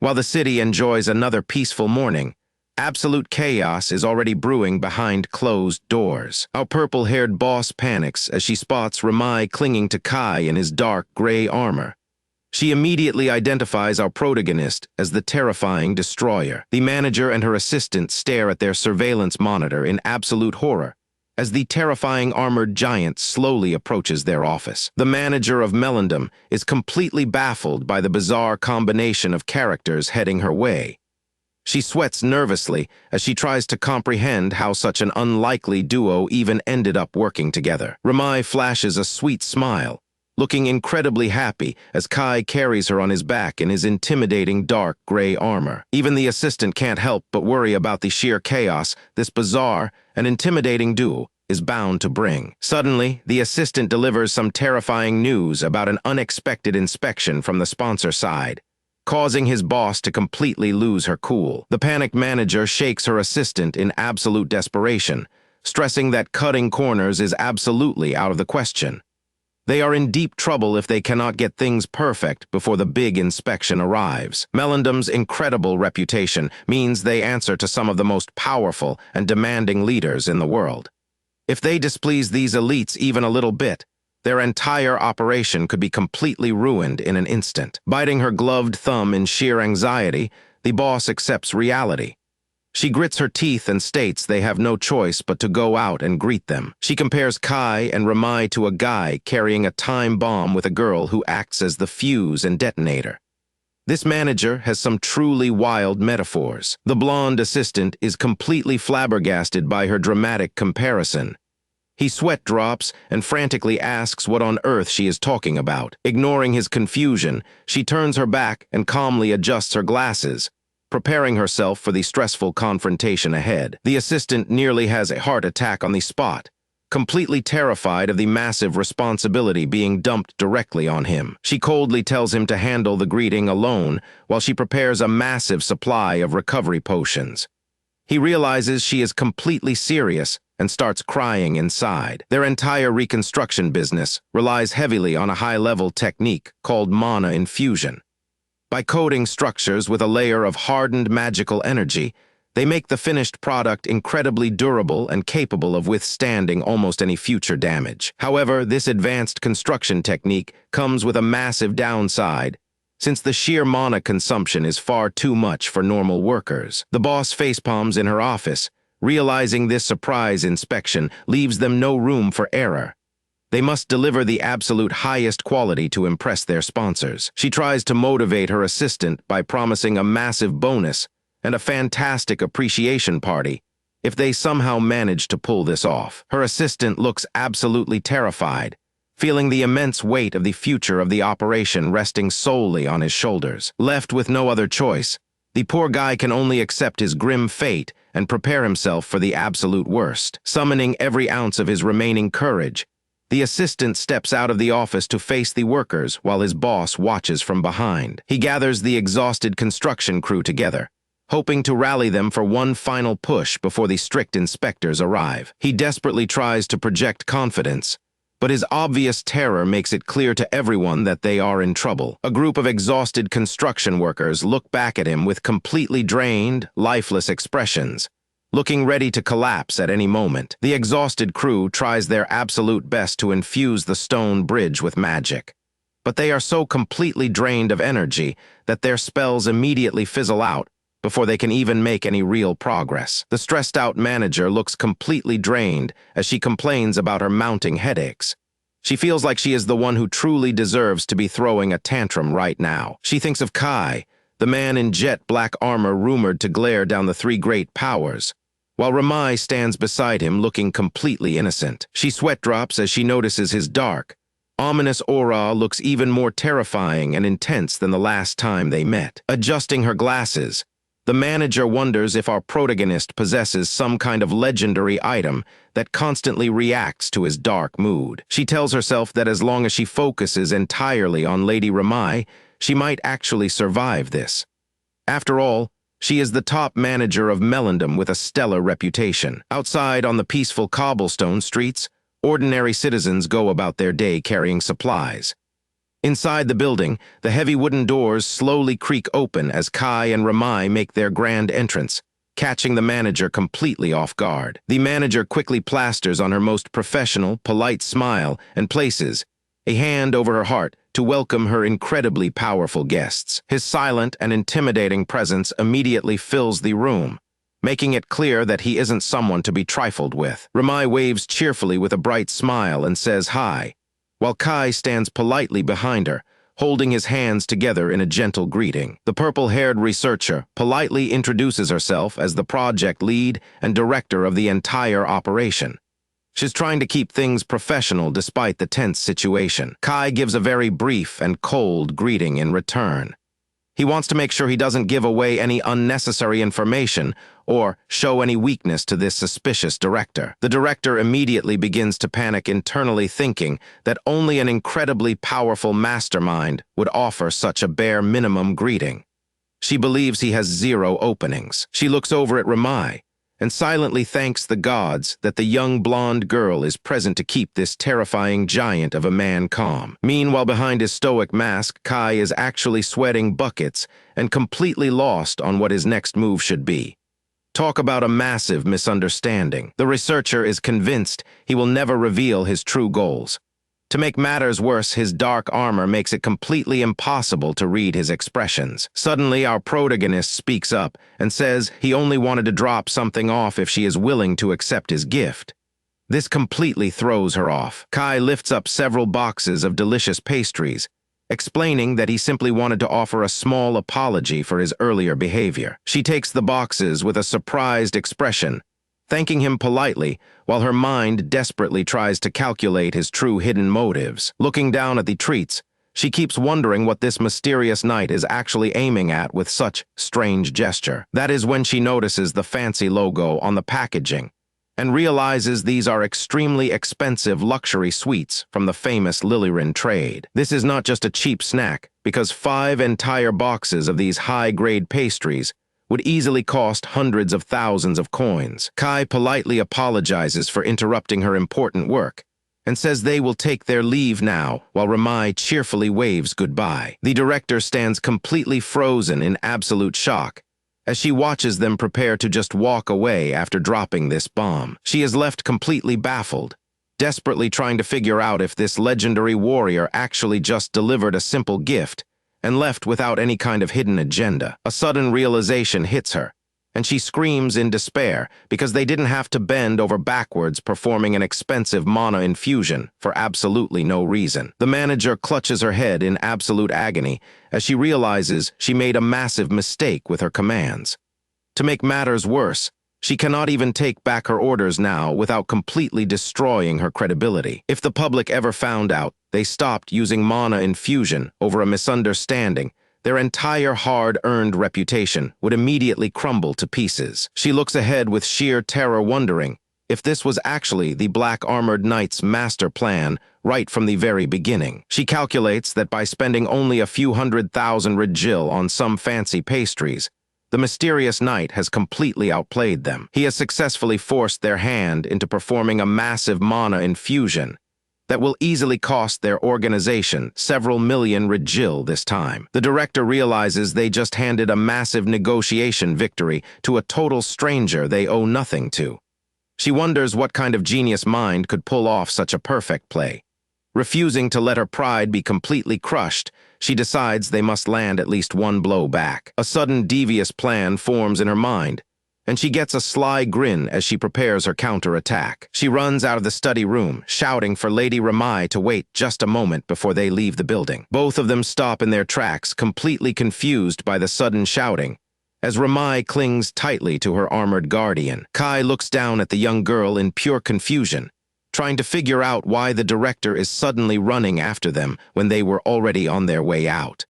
While the city enjoys another peaceful morning, absolute chaos is already brewing behind closed doors. Our purple-haired boss panics as she spots Ramai clinging to Kai in his dark gray armor. She immediately identifies our protagonist as the terrifying destroyer. The manager and her assistant stare at their surveillance monitor in absolute horror as the terrifying armored giant slowly approaches their office. The manager of Melendum is completely baffled by the bizarre combination of characters heading her way. She sweats nervously as she tries to comprehend how such an unlikely duo even ended up working together. Ramai flashes a sweet smile, looking incredibly happy as Kai carries her on his back in his intimidating dark gray armor. Even the assistant can't help but worry about the sheer chaos this bizarre and intimidating duo is bound to bring. Suddenly, the assistant delivers some terrifying news about an unexpected inspection from the sponsor side, causing his boss to completely lose her cool. The panicked manager shakes her assistant in absolute desperation, stressing that cutting corners is absolutely out of the question. They are in deep trouble if they cannot get things perfect before the big inspection arrives. Melendum's incredible reputation means they answer to some of the most powerful and demanding leaders in the world. If they displease these elites even a little bit, their entire operation could be completely ruined in an instant. Biting her gloved thumb in sheer anxiety, the boss accepts reality. She grits her teeth and states they have no choice but to go out and greet them. She compares Kai and Ramai to a guy carrying a time bomb with a girl who acts as the fuse and detonator. This manager has some truly wild metaphors. The blonde assistant is completely flabbergasted by her dramatic comparison. He sweat drops and frantically asks what on earth she is talking about. Ignoring his confusion, she turns her back and calmly adjusts her glasses, preparing herself for the stressful confrontation ahead. The assistant nearly has a heart attack on the spot, completely terrified of the massive responsibility being dumped directly on him. She coldly tells him to handle the greeting alone while she prepares a massive supply of recovery potions. He realizes she is completely serious and starts crying inside. Their entire reconstruction business relies heavily on a high-level technique called mana infusion. By coating structures with a layer of hardened magical energy, they make the finished product incredibly durable and capable of withstanding almost any future damage. However, this advanced construction technique comes with a massive downside, since the sheer mana consumption is far too much for normal workers. The boss facepalms in her office, realizing this surprise inspection leaves them no room for error. They must deliver the absolute highest quality to impress their sponsors. She tries to motivate her assistant by promising a massive bonus and a fantastic appreciation party if they somehow manage to pull this off. Her assistant looks absolutely terrified, feeling the immense weight of the future of the operation resting solely on his shoulders. Left with no other choice, the poor guy can only accept his grim fate and prepare himself for the absolute worst. Summoning every ounce of his remaining courage, the assistant steps out of the office to face the workers while his boss watches from behind. He gathers the exhausted construction crew together, hoping to rally them for one final push before the strict inspectors arrive. He desperately tries to project confidence, but his obvious terror makes it clear to everyone that they are in trouble. A group of exhausted construction workers look back at him with completely drained, lifeless expressions, looking ready to collapse at any moment. The exhausted crew tries their absolute best to infuse the stone bridge with magic, but they are so completely drained of energy that their spells immediately fizzle out before they can even make any real progress. The stressed-out manager looks completely drained as she complains about her mounting headaches. She feels like she is the one who truly deserves to be throwing a tantrum right now. She thinks of Kai, the man in jet black armor rumored to glare down the three great powers, while Ramai stands beside him looking completely innocent. She sweat drops as she notices his dark, ominous aura looks even more terrifying and intense than the last time they met. Adjusting her glasses, the manager wonders if our protagonist possesses some kind of legendary item that constantly reacts to his dark mood. She tells herself that as long as she focuses entirely on Lady Ramai, she might actually survive this. After all, she is the top manager of Melendum with a stellar reputation. Outside on the peaceful cobblestone streets, ordinary citizens go about their day carrying supplies. Inside the building, the heavy wooden doors slowly creak open as Kai and Ramai make their grand entrance, catching the manager completely off guard. The manager quickly plasters on her most professional, polite smile and places a hand over her heart to welcome her incredibly powerful guests. His silent and intimidating presence immediately fills the room, making it clear that he isn't someone to be trifled with. Ramai waves cheerfully with a bright smile and says hi, while Kai stands politely behind her, holding his hands together in a gentle greeting. The purple-haired researcher politely introduces herself as the project lead and director of the entire operation. She's trying to keep things professional despite the tense situation. Kai gives a very brief and cold greeting in return. He wants to make sure he doesn't give away any unnecessary information or show any weakness to this suspicious director. The director immediately begins to panic internally, thinking that only an incredibly powerful mastermind would offer such a bare minimum greeting. She believes he has zero openings. She looks over at Ramai and silently thanks the gods that the young blonde girl is present to keep this terrifying giant of a man calm. Meanwhile, behind his stoic mask, Kai is actually sweating buckets and completely lost on what his next move should be. Talk about a massive misunderstanding. The researcher is convinced he will never reveal his true goals. To make matters worse, his dark armor makes it completely impossible to read his expressions. Suddenly, our protagonist speaks up and says he only wanted to drop something off if she is willing to accept his gift. This completely throws her off. Kai lifts up several boxes of delicious pastries, explaining that he simply wanted to offer a small apology for his earlier behavior. She takes the boxes with a surprised expression, thanking him politely, while her mind desperately tries to calculate his true hidden motives. Looking down at the treats, she keeps wondering what this mysterious knight is actually aiming at with such strange gesture. That is when she notices the fancy logo on the packaging and realizes these are extremely expensive luxury sweets from the famous Lilyrin trade. This is not just a cheap snack, because 5 entire boxes of these high-grade pastries would easily cost hundreds of thousands of coins. Kai politely apologizes for interrupting her important work and says they will take their leave now, while Ramai cheerfully waves goodbye. The director stands completely frozen in absolute shock as she watches them prepare to just walk away after dropping this bomb. She is left completely baffled, desperately trying to figure out if this legendary warrior actually just delivered a simple gift and left without any kind of hidden agenda. A sudden realization hits her, and she screams in despair because they didn't have to bend over backwards performing an expensive mana infusion for absolutely no reason. The manager clutches her head in absolute agony as she realizes she made a massive mistake with her commands. To make matters worse, she cannot even take back her orders now without completely destroying her credibility. If the public ever found out they stopped using mana infusion over a misunderstanding, their entire hard-earned reputation would immediately crumble to pieces. She looks ahead with sheer terror, wondering if this was actually the black-armored knight's master plan right from the very beginning. She calculates that by spending only a few 100,000 rajil on some fancy pastries, the mysterious knight has completely outplayed them. He has successfully forced their hand into performing a massive mana infusion that will easily cost their organization several million rajil this time. The director realizes they just handed a massive negotiation victory to a total stranger they owe nothing to. She wonders what kind of genius mind could pull off such a perfect play. Refusing to let her pride be completely crushed, she decides they must land at least one blow back. A sudden devious plan forms in her mind, and she gets a sly grin as she prepares her counterattack. She runs out of the study room, shouting for Lady Ramai to wait just a moment before they leave the building. Both of them stop in their tracks, completely confused by the sudden shouting, as Ramai clings tightly to her armored guardian. Kai looks down at the young girl in pure confusion, trying to figure out why the director is suddenly running after them when they were already on their way out.